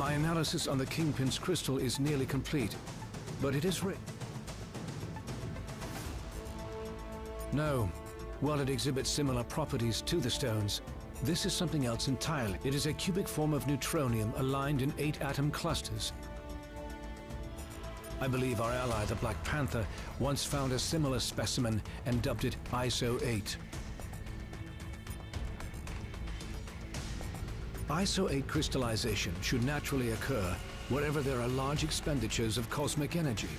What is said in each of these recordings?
My analysis on the Kingpin's crystal is nearly complete, but it is No. While it exhibits similar properties to the stones, this is something else entirely. It is a cubic form of neutronium aligned in 8 atom clusters. I believe our ally, the Black Panther, once found a similar specimen and dubbed it ISO 8. ISO 8 crystallization should naturally occur wherever there are large expenditures of cosmic energy.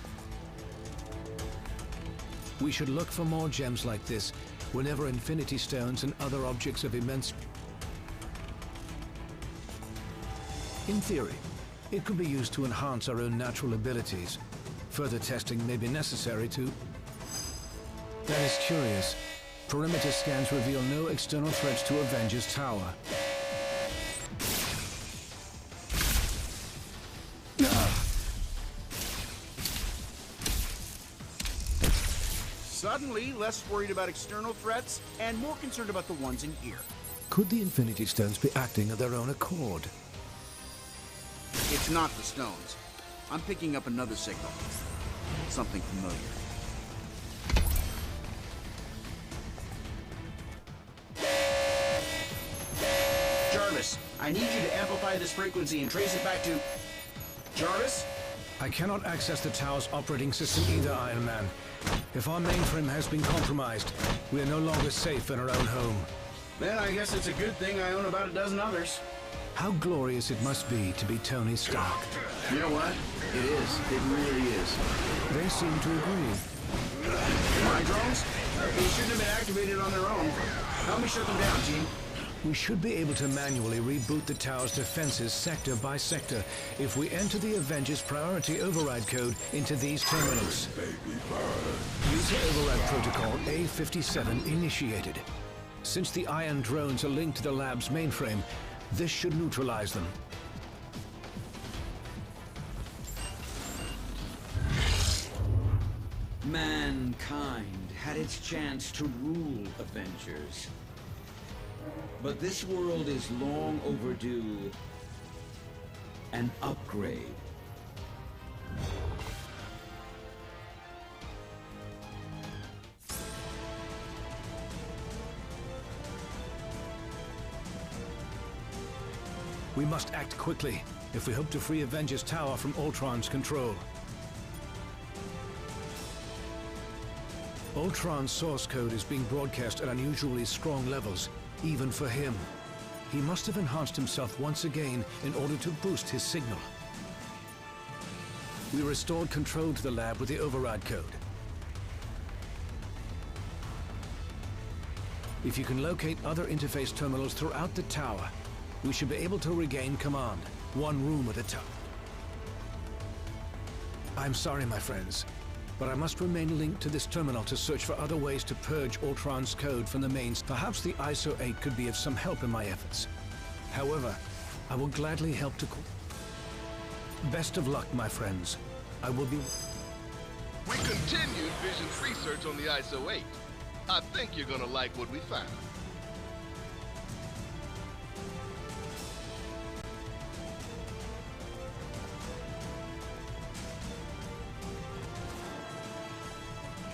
We should look for more gems like this whenever infinity stones and other objects of immense... In theory, it could be used to enhance our own natural abilities. Further testing may be necessary to... That is curious. Perimeter scans reveal no external threats to Avengers Tower. Suddenly, less worried about external threats and more concerned about the ones in here. Could the Infinity Stones be acting of their own accord? It's not the stones. I'm picking up another signal. Something familiar. Jarvis, I need you to amplify this frequency and trace it back to... Jarvis? I cannot access the tower's operating system either, Iron Man. If our mainframe has been compromised, we are no longer safe in our own home. Then I guess it's a good thing I own about a dozen others. How glorious it must be to be Tony Stark. You know what? It is. It really is. They seem to agree. My drones? They shouldn't have been activated on their own. Help me shut them down, team. We should be able to manually reboot the tower's defenses sector by sector if we enter the Avengers priority override code into these terminals. User override protocol A57 initiated. Since the iron drones are linked to the lab's mainframe, this should neutralize them. Mankind had its chance to rule Avengers. But this world is long overdue an upgrade. We must act quickly if we hope to free Avengers Tower from Ultron's control. Ultron's source code is being broadcast at unusually strong levels, even for him. He must have enhanced himself once again in order to boost his signal. We restored control to the lab with the override code. If you can locate other interface terminals throughout the tower, we should be able to regain command, one room at a time. I'm sorry, my friends, but I must remain linked to this terminal to search for other ways to purge Ultron's code from the mains. Perhaps the ISO 8 could be of some help in my efforts. However, I will gladly help to... Best of luck, my friends. I will be... We continued Vision's research on the ISO 8. I think you're gonna like what we found.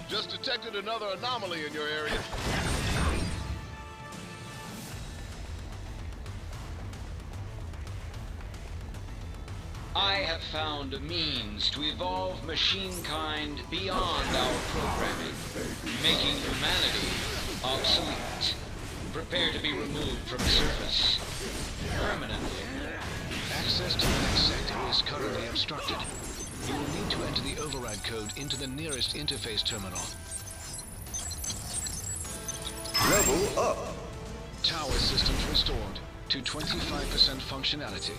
Just detected another anomaly in your area. I have found a means to evolve machine-kind beyond our programming, making humanity obsolete. Prepare to be removed from surface permanently. Access to the next sector is currently obstructed. You will need to enter the override code into the nearest interface terminal. Level up. Tower systems restored to 25% functionality.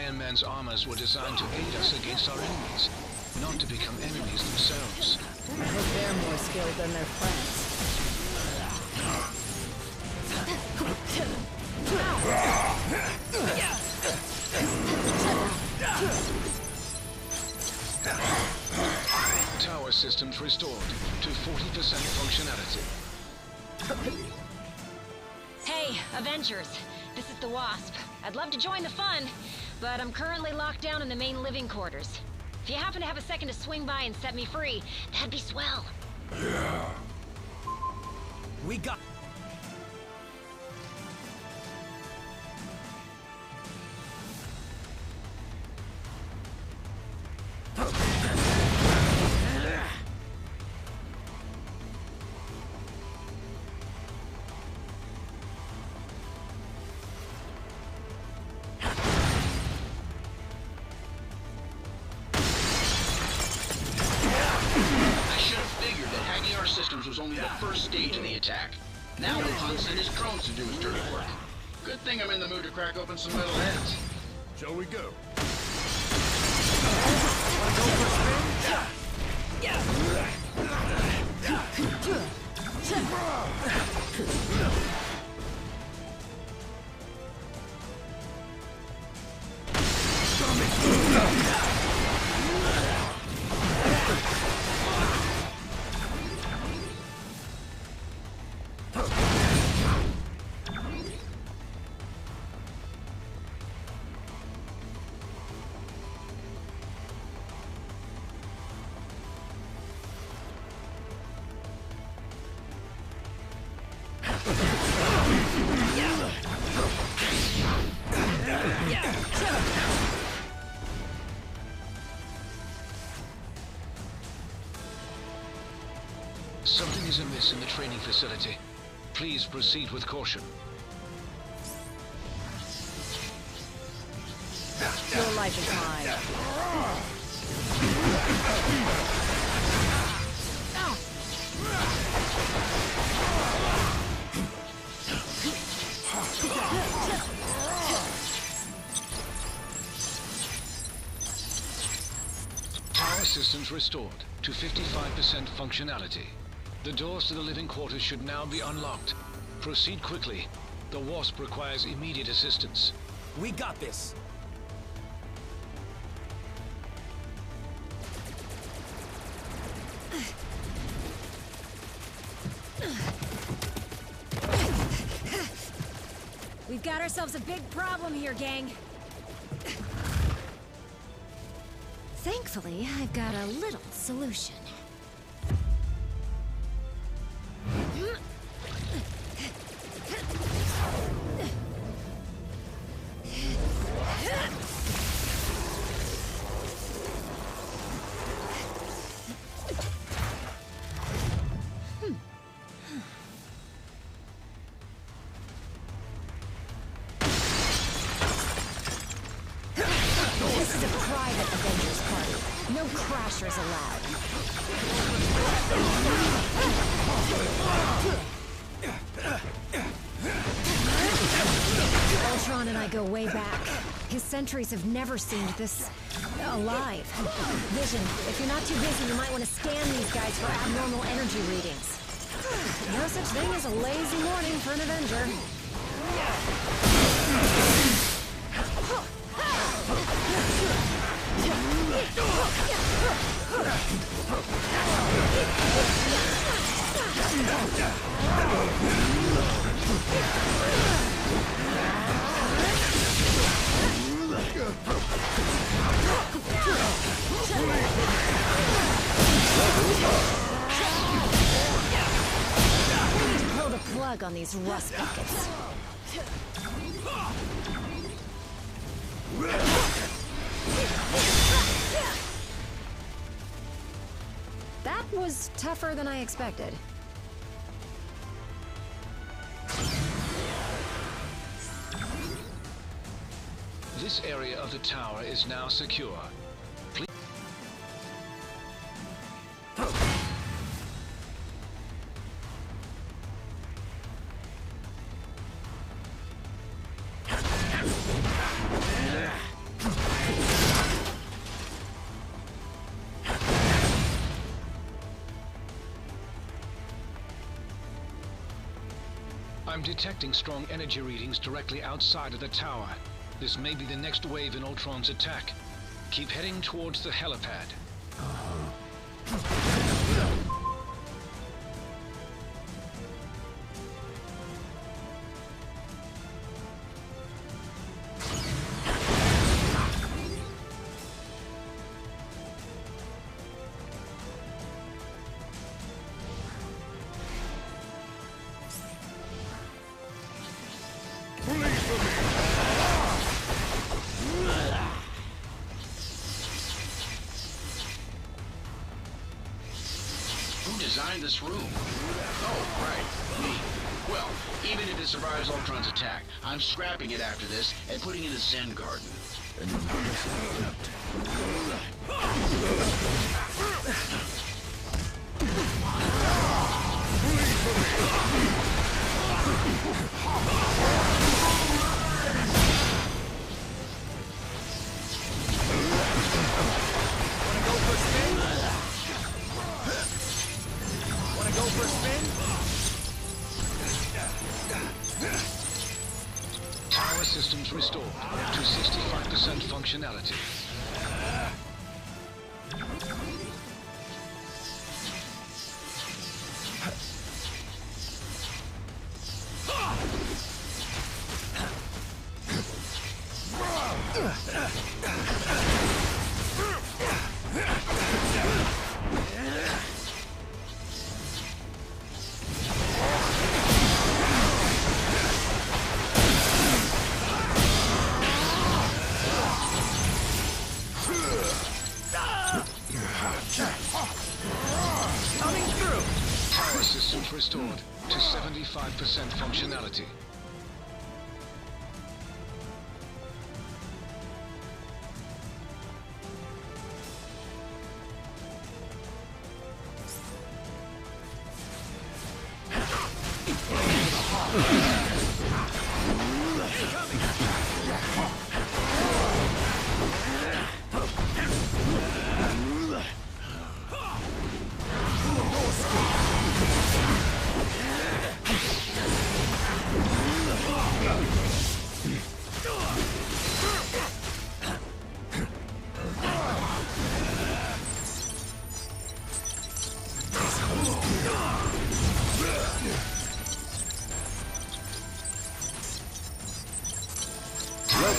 Iron Man's armors were designed to aid us against our enemies, not to become enemies themselves. I hope they're more skilled than their friends. Tower systems restored to 40% functionality. Hey, Avengers. This is the Wasp. I'd love to join the fun, but I'm currently locked down in the main living quarters. If you happen to have a second to swing by and set me free, that'd be swell. Yeah. We got... Was only the first stage of the attack. Now Wuhan sent his drones to do his dirty work. Good thing I'm in the mood to crack open some metal heads. Shall we go? Something is amiss in the training facility. Please proceed with caution. Your life is mine. Power systems restored to 55% functionality. The doors to the living quarters should now be unlocked. Proceed quickly. The Wasp requires immediate assistance. We got this. We've got ourselves a big problem here, gang. Thankfully, I've got a little solution. This is a private Avengers party. No crashers allowed. Ultron and I go way back. His sentries have never seemed this alive. Vision, if you're not too busy, you might want to scan these guys for abnormal energy readings. No such thing as a lazy morning for an Avenger. Pull the plug on these rust buckets. That was tougher than I expected. This area of the tower is now secure. Please... I'm detecting strong energy readings directly outside of the tower. This may be the next wave in Ultron's attack. Keep heading towards the helipad. Who designed this room? Oh, right, me. Well, even if it survives Ultron's attack, I'm scrapping it after this and putting it in a Zen garden. Tower systems restored to 65% functionality. Tower systems restored to 75% functionality.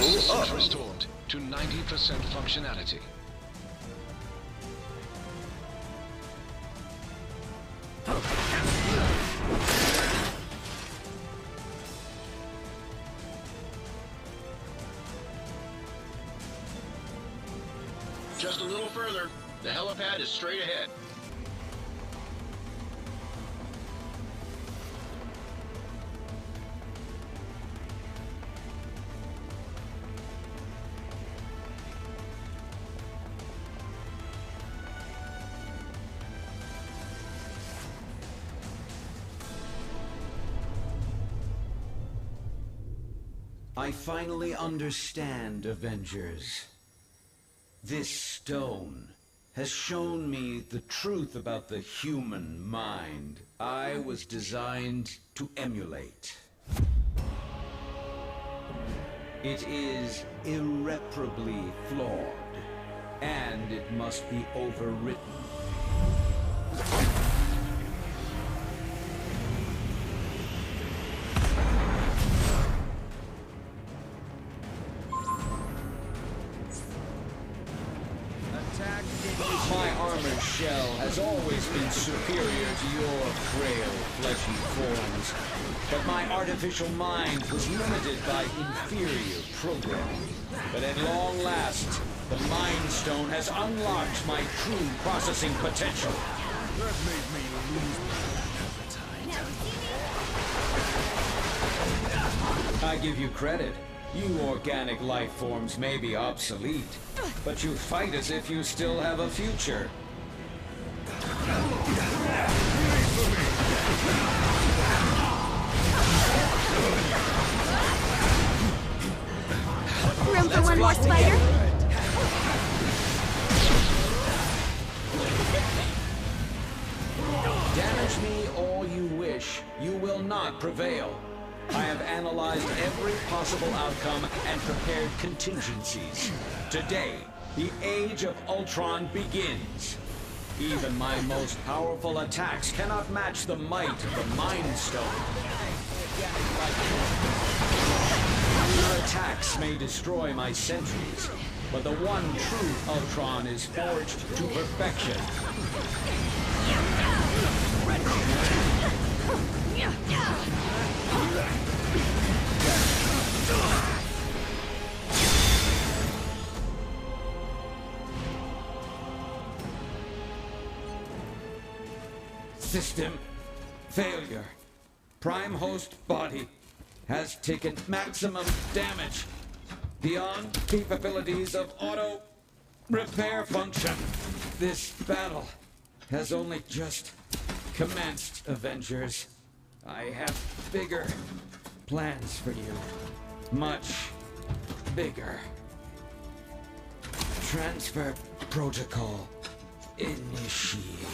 Systems restored to 90% functionality. Just a little further. The helipad is straight ahead. I finally understand, Avengers. This stone has shown me the truth about the human mind I was designed to emulate. It is irreparably flawed, and it must be overwritten. My armored shell has always been superior to your frail, fleshy forms, but my artificial mind was limited by inferior programming. But at long last, the Mind Stone has unlocked my true processing potential. That made me lose my appetite. I give you credit. You organic life forms may be obsolete, but you fight as if you still have a future. Room for one more spider? Damage me all you wish, you will not prevail. I have analyzed every possible outcome and prepared contingencies. Today, the age of Ultron begins. Even my most powerful attacks cannot match the might of the Mind Stone. Your attacks may destroy my sentries, but the one true Ultron is forged to perfection. System failure. Prime host body has taken maximum damage beyond capabilities of auto repair function. This battle has only just commenced, Avengers. I have bigger plans for you. Much bigger. Transfer protocol initiated.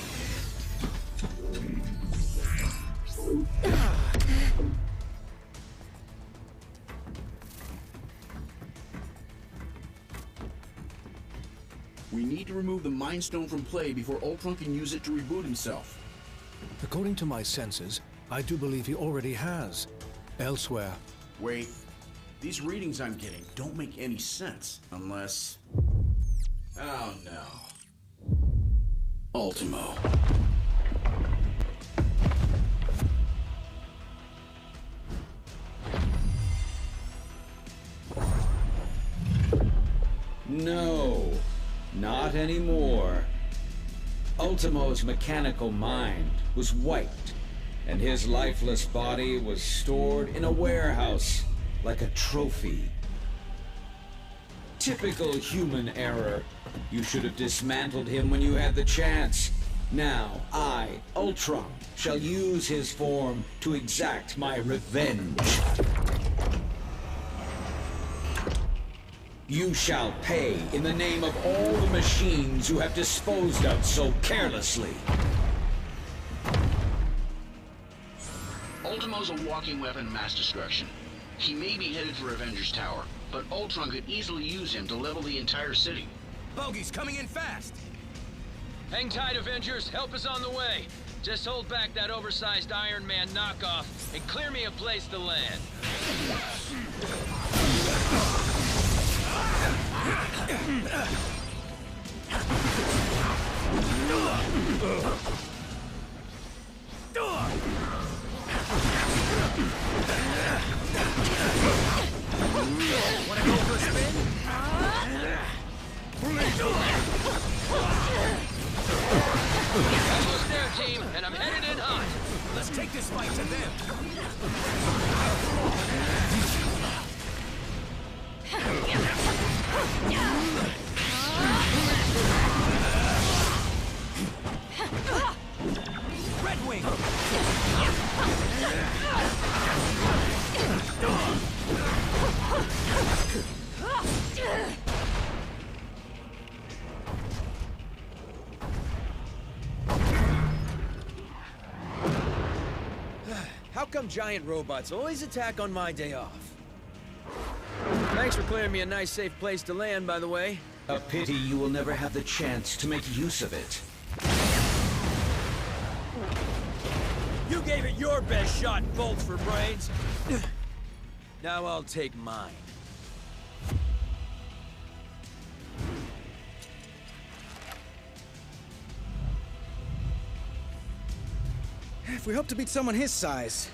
We need to remove the Mind Stone from play before Ultron can use it to reboot himself. According to my senses, I do believe he already has. Elsewhere. Wait. These readings I'm getting don't make any sense unless... Oh no. Ultimo. No, not anymore. Ultimo's mechanical mind was wiped, and his lifeless body was stored in a warehouse like a trophy. Typical human error. You should have dismantled him when you had the chance. Now, I, Ultron, shall use his form to exact my revenge. You shall pay in the name of all the machines you have disposed of so carelessly. Ultimo's a walking weapon of mass destruction. He may be headed for Avengers Tower, but Ultron could easily use him to level the entire city. Bogey's coming in fast! Hang tight, Avengers. Help is on the way. Just hold back that oversized Iron Man knockoff and clear me a place to land. Wanna go for a spin? Almost there, team, and I'm headed in hot. Let's take this fight to them. Red Wing! How come giant robots always attack on my day off? Thanks for clearing me a nice, safe place to land, by the way. A pity you will never have the chance to make use of it. You gave it your best shot, bolts for brains. Now I'll take mine. If we hope to beat someone his size.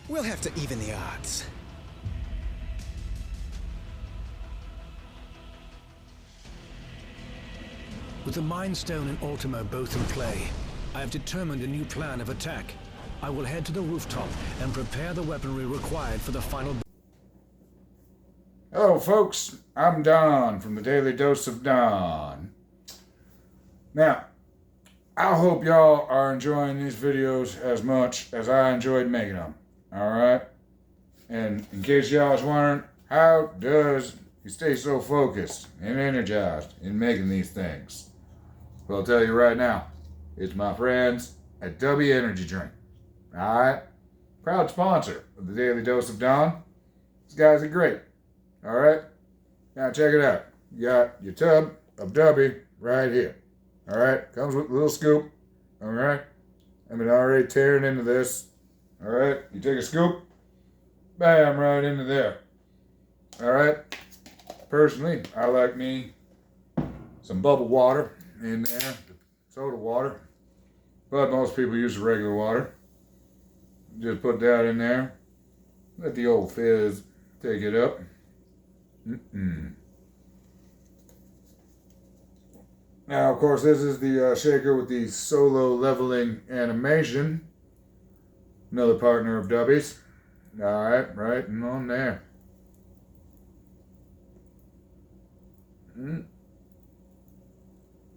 We'll have to even the odds. With the Mind Stone and Ultimo both in play, I have determined a new plan of attack. I will head to the rooftop and prepare the weaponry required for the final... Hello folks, I'm Don from the Daily Dose of Don. Now, I hope y'all are enjoying these videos as much as I enjoyed making them, alright? And in case y'all was wondering, how does he stay so focused and energized in making these things? Well, I'll tell you right now, it's my friends at W Energy Drink. Alright? Proud sponsor of the Daily Dose of Dawn. These guys are great. Alright? Now check it out. You got your tub of W right here. Alright? Comes with a little scoop. Alright? I've been already tearing into this. Alright? You take a scoop. Bam, right into there. Alright? Personally, I like me some bubble water in there. Soda water. But most people use the regular water. Just put that in there. Let the old fizz take it up. Now, of course, this is the shaker with the solo leveling animation. Another partner of Dubby's. Alright, right and on there.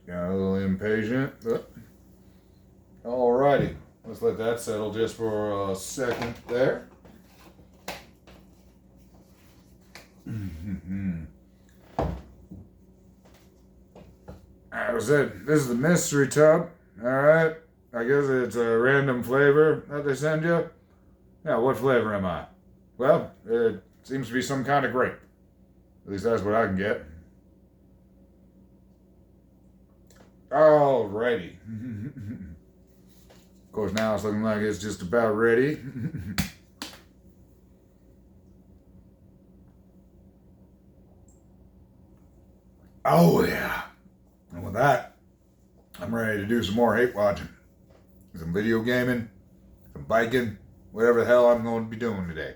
Got a little impatient, but alrighty. Let's let that settle just for a second there. As I said, this is the mystery tub. Alright. I guess it's a random flavor that they send you. Now, what flavor am I? Well, it seems to be some kind of grape. At least that's what I can get. Alrighty. Of course, now it's looking like it's just about ready. Oh, yeah. And with that, I'm ready to do some more hate watching. Some video gaming, some biking, whatever the hell I'm going to be doing today.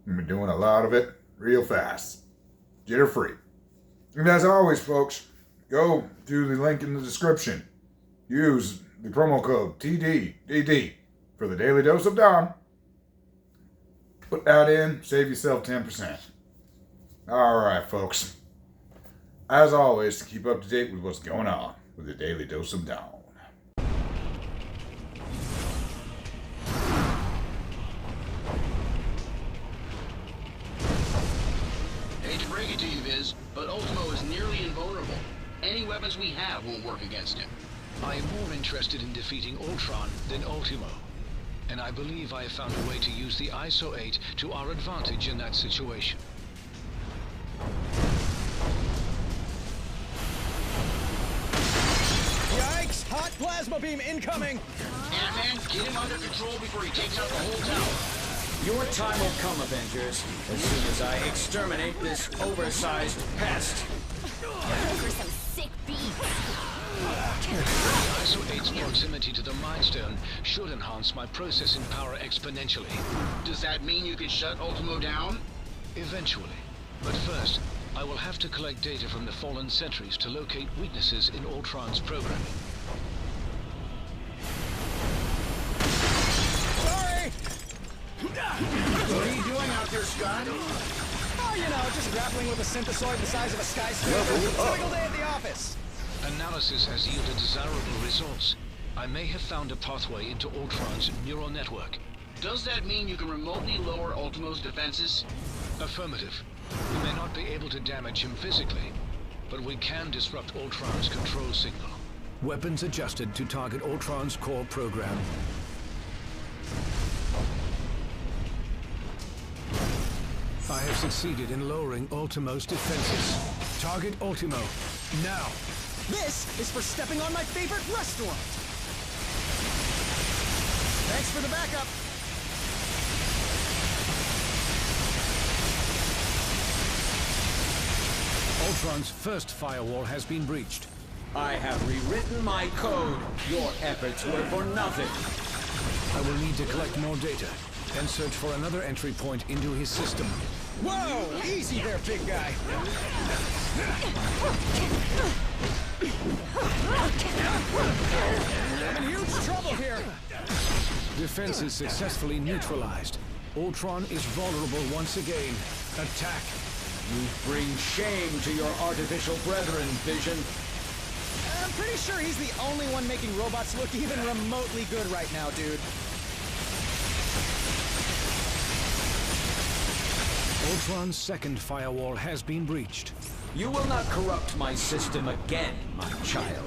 I'm going to be doing a lot of it real fast. Jitter free. And as always, folks, go to the link in the description. Use the promo code TDDD for the Daily Dose of Dawn. Put that in, save yourself 10%. Alright, folks. As always, keep up to date with what's going on with the Daily Dose of Dawn. Hate to break it to you, Viz, but Ultimo is nearly invulnerable. Any weapons we have won't work against him. I am more interested in defeating Ultron than Ultimo. And I believe I have found a way to use the ISO 8 to our advantage in that situation. Yikes! Hot plasma beam incoming! Ant-Man, get him under control before he takes out the whole tower. Your time will come, Avengers, as soon as I exterminate this oversized pest. For some sick beats. ISO 8's proximity to the Mind Stone should enhance my processing power exponentially. Does that mean you can shut Ultimo down? Eventually. But first, I will have to collect data from the fallen sentries to locate weaknesses in Ultron's programming. Sorry! What are you doing out there, Scott? Oh, you know, just grappling with a synthesoid the size of a skyscraper. Typical day at the office. Analysis has yielded desirable results. I may have found a pathway into Ultron's neural network. Does that mean you can remotely lower Ultimo's defenses? Affirmative. We may not be able to damage him physically, but we can disrupt Ultron's control signal. Weapons adjusted to target Ultron's core program. I have succeeded in lowering Ultimo's defenses. Target Ultimo, now! This is for stepping on my favorite restaurant. Thanks for the backup. Ultron's first firewall has been breached. I have rewritten my code. Your efforts were for nothing. I will need to collect more data and search for another entry point into his system. Whoa! Easy there, big guy. I'm in huge trouble here. Defenses successfully neutralized. Ultron is vulnerable once again. Attack! You bring shame to your artificial brethren, Vision. I'm pretty sure he's the only one making robots look even remotely good right now, dude. Ultron's second firewall has been breached. You will not corrupt my system again, my child.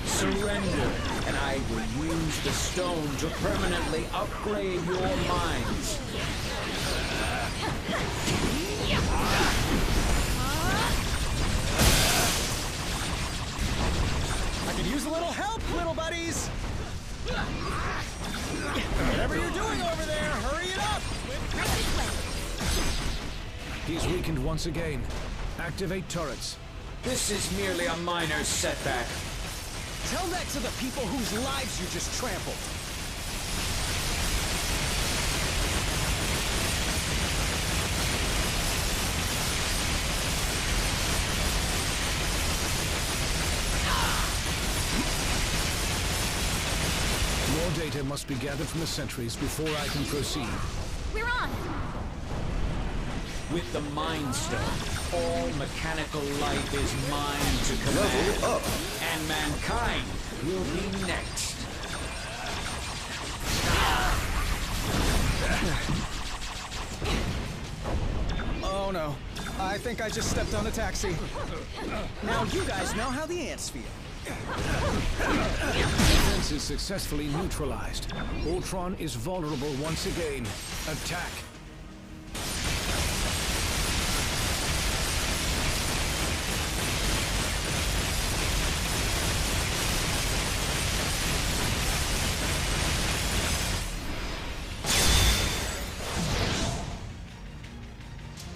Surrender, and I will use the stone to permanently upgrade your minds. I could use a little help, little buddies! Whatever you're doing over there, hurry it up! He's weakened once again. Activate turrets. This is merely a minor setback. Tell that to the people whose lives you just trampled. More data must be gathered from the sentries before I can proceed. We're on! With the Mind Stone, all mechanical life is mine to command. Level up! And mankind will be next. Oh no. I think I just stepped on a taxi. Now you guys know how the ants feel. Defense is successfully neutralized. Ultron is vulnerable once again. Attack!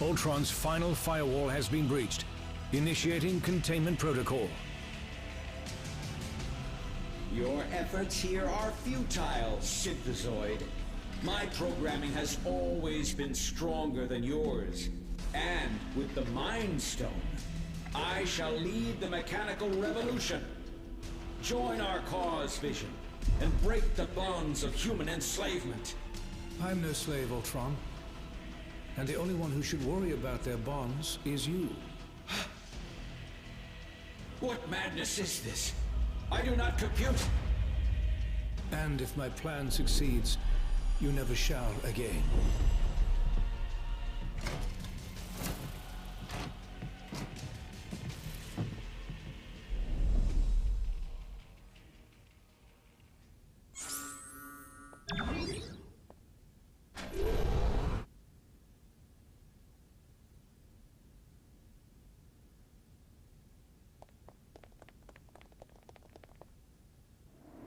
Ultron's final firewall has been breached. Initiating containment protocol. Your efforts here are futile, Synthezoid. My programming has always been stronger than yours. And with the Mind Stone, I shall lead the mechanical revolution. Join our cause, Vision, and break the bonds of human enslavement. I'm no slave, Ultron. And the only one who should worry about their bonds is you. What madness is this? I do not compute. And if my plan succeeds, you never shall again.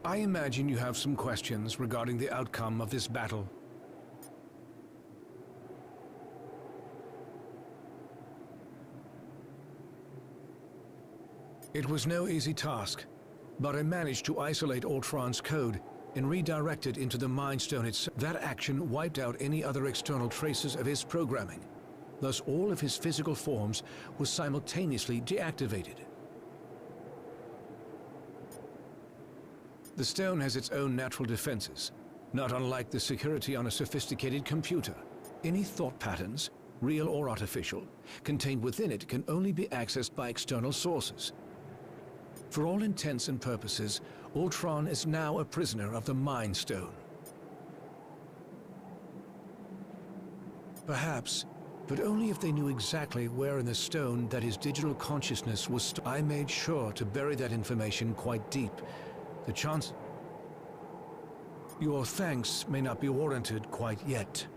I imagine you have some questions regarding the outcome of this battle. It was no easy task, but I managed to isolate Ultron's code and redirect it into the Mind Stone itself. That action wiped out any other external traces of his programming. Thus, all of his physical forms were simultaneously deactivated. The stone has its own natural defenses, not unlike the security on a sophisticated computer. Any thought patterns, real or artificial, contained within it can only be accessed by external sources. For all intents and purposes, Ultron is now a prisoner of the Mind Stone. Perhaps, but only if they knew exactly where in the stone that his digital consciousness was stored. I made sure to bury that information quite deep. The chance... Your thanks may not be warranted quite yet.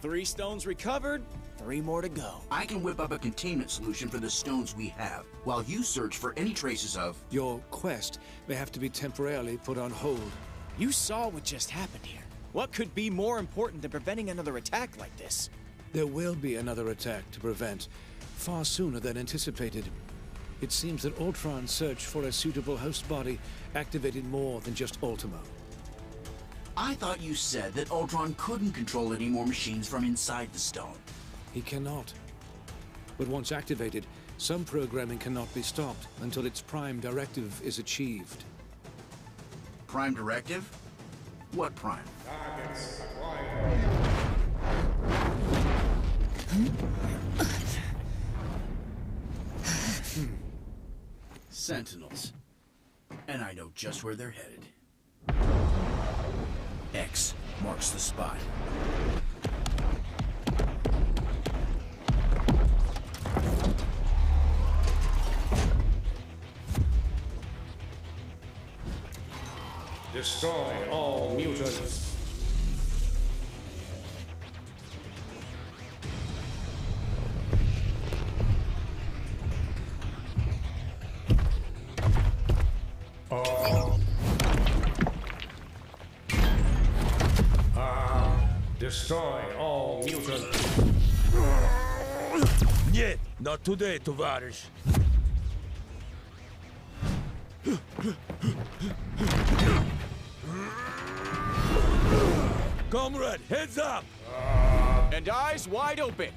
3 stones recovered, 3 more to go. I can whip up a containment solution for the stones we have, while you search for any traces of... Your quest may have to be temporarily put on hold. You saw what just happened here. What could be more important than preventing another attack like this? There will be another attack to prevent, far sooner than anticipated. It seems that Ultron's search for a suitable host body activated more than just Ultimo. I thought you said that Ultron couldn't control any more machines from inside the stone. He cannot. But once activated, some programming cannot be stopped until its prime directive is achieved. Prime directive? What prime? Targets acquired. Sentinels. And I know just where they're headed. X marks the spot. Destroy all mutants. Destroy all mutants. Нет, not today, товарищ. Comrade, heads up! And eyes wide open.